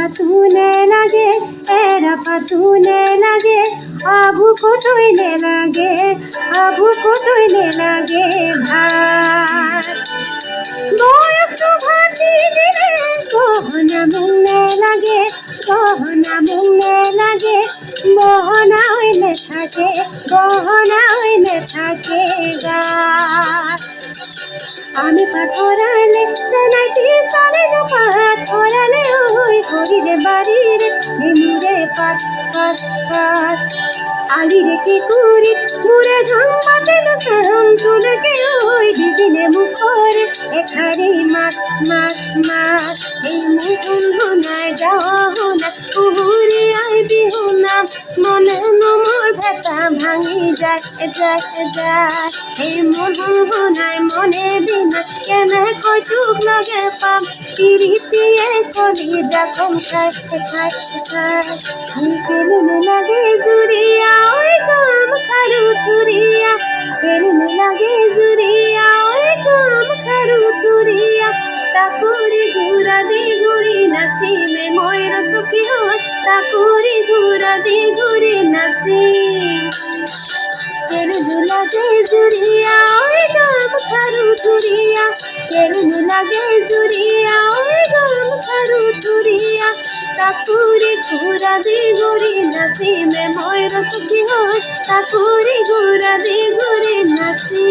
পাতুনে লাগে এরা পাতুনে লাগে আবু কতইলে লাগে আবু কতইলে লাগে ভাত বয়স ভাতি দিলে গহনা মুলে লাগে গহনা মুলে লাগে গহনা হইলে থাকে গহনা হইলে থাকে গাত আমি পাথরালে সেনাইটি সালে না পাথরালে ওই হরিরে বাড়িরে নেমুরে পাত পাত পাত আলিরে কি কুরি মুরে ঝাম্বা দিল সাম তুলকে ওই দিদিনে মুখরে এখানে মাত মাত মাত এই মুকুল হোনায় যাও না উহুরে আই বিহুনা মনে নমর ভেতা ভাঙি যায় যায় যায় এই মুকুল হোনায় মনে বিনা কেনে কটুক লাগে পাম পিরিতিয়ে কলি যখন খায় খায় খায় এই কেলুনে লাগে জুরিয়া ওই কাম খারু তুরিয়া কেলুনে লাগে জুরিয়া ওই কাম খারু তুরিয়া তাকুরি ঘুরা দি ঘুরি নাসি মে ময়ূর সুখী হয় তাকুরি ঘুরা দি ঘুরি নাসি কেলুনে লাগে জুরিয়া ওই কাম খারু তুরিয়া কেলুনে লাগে জুরিয়া ওই কাম খারু তুরিয়া তাকুরি ঘুরা দি ঘুরি নাসি মে ময়ূর সুখী হয় তাকুরি ঘুরা দি ঘুরি নাসি